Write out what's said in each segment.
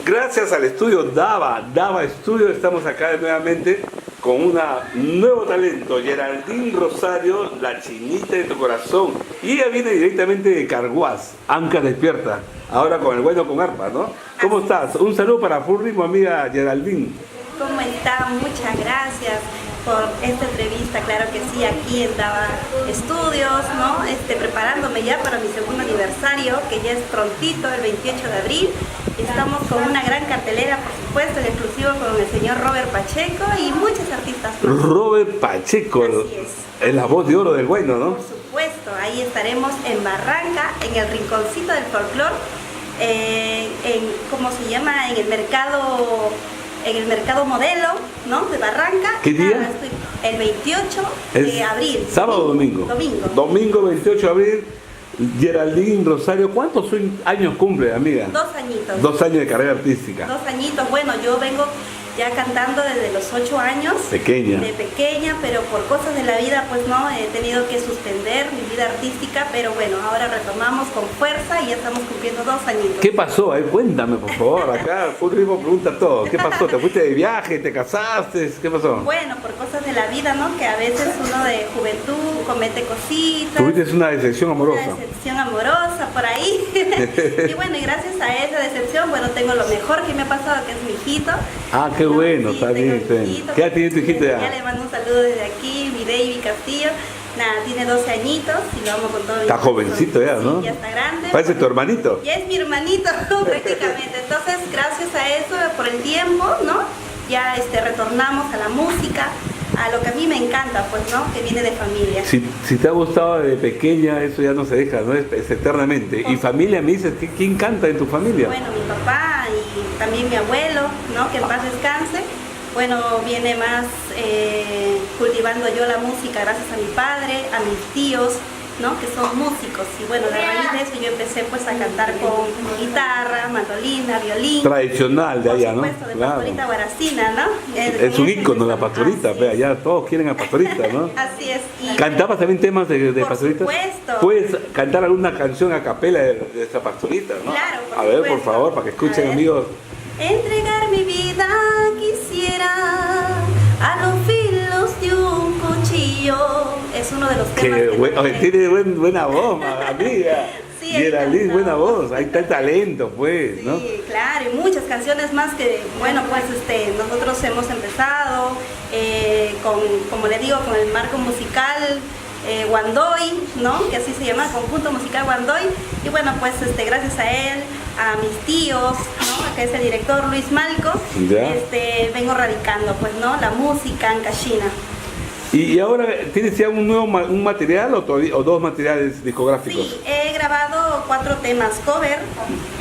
gracias al estudio Dava Estudio, estamos acá nuevamente con un nuevo talento, Geraldine Rosario, la chinita de tu corazón. Y ella viene directamente de Carhuaz, Anca Despierta, ahora con el bueno con arpa, ¿no? ¿Cómo estás? Un saludo para Full Ritmo, amiga Geraldine. ¿Cómo está? Muchas gracias por esta entrevista, claro que sí, aquí en Dava Estudios, ¿no? Preparándome ya para mi segundo aniversario, que ya es prontito, el 28 de abril. Estamos con una gran cartelera, por supuesto, en exclusivo con el señor Robert Pacheco y muchos artistas más. Robert Pacheco, así es la voz de oro del bueno, ¿no? Por supuesto, ahí estaremos en Barranca, en el rinconcito del folclore, ¿cómo se llama? En el mercado modelo, ¿no? De Barranca. ¿Qué día? El 28 de abril. ¿Sábado o domingo? Domingo. Domingo 28 de abril. Geraldine Rosario, ¿cuántos años cumple, amiga? 2 añitos. 2 años de carrera artística. 2 añitos. Bueno, yo vengo ya cantando desde los 8 años. Pequeña. De pequeña, pero por cosas de la vida, pues no, he tenido que suspender mi vida artística, pero bueno, ahora retomamos con fuerza y ya estamos cumpliendo 2 añitos. ¿Qué pasó? Cuéntame, por favor, acá Full Ritmo pregunta todo. ¿Qué pasó? ¿Te fuiste de viaje? ¿Te casaste? ¿Qué pasó? Bueno, por cosas de la vida, ¿no? Que a veces uno de juventud comete cositas. ¿Tuviste una decepción amorosa? Una decepción amorosa por ahí. Y bueno, y gracias a esa decepción, bueno, tengo lo mejor que me ha pasado, que es mi hijito. Ah, qué bueno, sí, está bien. ¿Qué edad tiene tu hijito ya? Ya le mando un saludo desde aquí, mi David Castillo. Nada, tiene 12 añitos y lo amo con todo mi Está corazón. jovencito ya, ¿no? Sí, ya está grande. Parece tu hermanito. Ya es mi hermanito prácticamente. Entonces, gracias a eso, por el tiempo, ¿no? Ya retornamos a la música, a lo que a mí me encanta, pues, ¿no? Que viene de familia. Si te ha gustado de pequeña, eso ya no se deja, ¿no? Es eternamente. Y familia, me dices, ¿quién canta en tu familia? Bueno, mi papá y también mi abuelo, ¿no? Que en paz descanse. Bueno, viene más cultivando yo la música gracias a mi padre, a mis tíos, ¿no? Que son músicos. Y bueno, de raíz de eso yo empecé pues a cantar con guitarra, mandolina, violín. Tradicional de allá, ¿no? Por supuesto, de Pastorita Guaracina, ¿no? Es un ícono la Pastorita, ve, allá todos quieren a Pastorita, ¿no? Así es. Y ¿cantabas también temas de Pastorita? Por supuesto. ¿Puedes cantar alguna canción a capela de esta Pastorita, no? Claro, por A ver, por supuesto. favor, para que escuchen, amigos. Entregar mi vida quisiera a los filos de un cuchillo. Es uno de los temas Que que tiene buena voz, amiga. Sí, Geraldine, buena voz, ahí está el talento, pues, sí, ¿no? claro, y muchas canciones más que, bueno, pues nosotros hemos empezado como le digo, con el marco musical Guandoy, ¿no? Que así se llama, Conjunto Musical Guandoy. Y bueno, pues gracias a él, a mis tíos, ¿no? Acá es el director Luis Malco, Ya. vengo radicando, pues, ¿no? La música en Cachina. ¿Y ahora tienes ya un material o 2 materiales discográficos? Sí, he grabado 4 temas cover.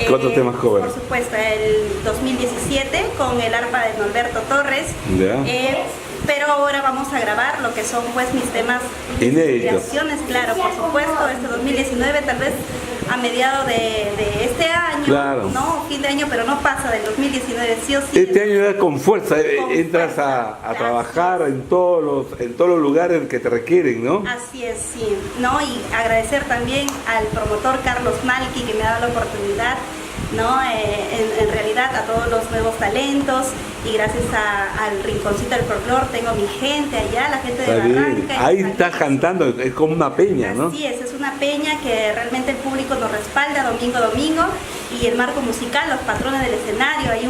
4 temas cover. Por supuesto, el 2017 con el arpa de Norberto Torres. Ya. Pero ahora vamos a grabar lo que son pues mis temas, mis inéditos. inspiraciones, claro, por supuesto, 2019 tal vez a mediados de este año, Claro. ¿no? Fin de año, pero no pasa del 2019, sí o sí. Este año ya con fuerza, entras fuerza, a trabajar en todos los lugares que te requieren, ¿no? Así es, sí, ¿no? Y agradecer también al promotor Carlos Malqui que me ha dado la oportunidad, ¿no? En realidad a todos los nuevos talentos y gracias al rinconcito del folclore tengo mi gente allá, la gente de Está bien. Barranca. Ahí estás cantando, es como una peña, ¿no? Así es una peña que realmente el público nos respalda domingo a domingo y el marco musical, los patrones del escenario, ahí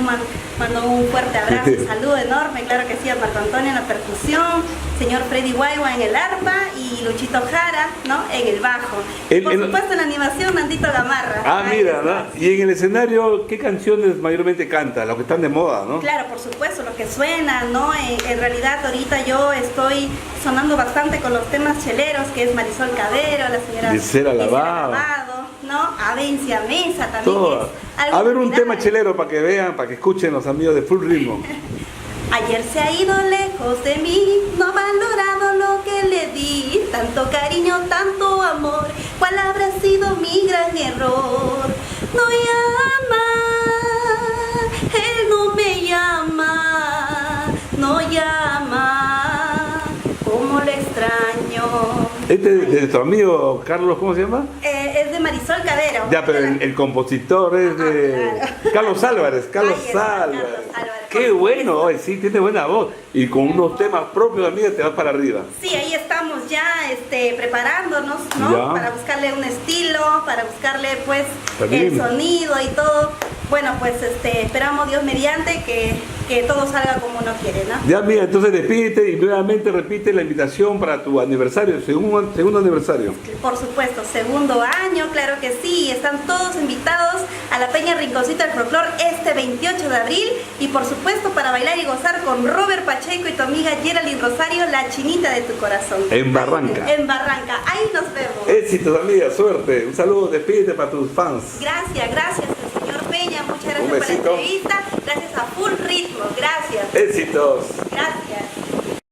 mando un fuerte abrazo y saludo enorme, claro que sí, a Marco Antonio en la percusión, señor Freddy Guayua en el arpa y Luchito Jara, ¿no? En el bajo. Por supuesto en la animación Nandito Gamarra. Ah, mira, ¿no? Y en el escenario, ¿qué canciones mayormente cantas? Los que están de moda, ¿no? Claro, por supuesto, lo que suena, ¿no? En realidad ahorita yo estoy sonando bastante con los temas cheleros, que es Marisol Cabero, la señora Gisela Lavado, ¿no? Avencia Mesa también. Todo. A ver un tema chelero para que vean, para que escuchen los amigos de Full Ritmo. Ayer se ha ido lejos de mí, no ha valorado lo que le di, tanto cariño, tanto amor, ¿cuál habrá sido mi gran error? No llama, él no me llama, no llama, cómo le extraño. Este de tu amigo Carlos, ¿cómo se llama? Es de Marisol Cadero. Ya, pero el compositor es de Carlos Álvarez. Carlos Ahí está, Álvarez. Carlos Álvarez. Qué bueno, hoy sí, tiene buena voz. Y con unos temas propios, amiga, te vas para arriba. Sí, ahí estamos ya preparándonos, ¿no? Ya. Para buscarle un estilo, para buscarle pues Está bien. el sonido y todo. Bueno, pues esperamos Dios mediante que todo salga como uno quiere, ¿no? Ya, mira, entonces despídete y nuevamente repite la invitación para tu aniversario, segundo aniversario. Por supuesto, segundo año, claro que sí. Están todos invitados a la Peña Rinconcito del Folclor este 28 de abril. Y por supuesto para bailar y gozar con Robert Pacheco y tu amiga Geraldine Rosario, la chinita de tu corazón. En Barranca. En Barranca, ahí nos vemos. Éxitos, amiga, suerte. Un saludo, despídete para tus fans. Gracias, señor Peña. Muchas gracias Un por la besito. entrevista. Gracias a Full Ritmo. Gracias. Éxitos. Gracias.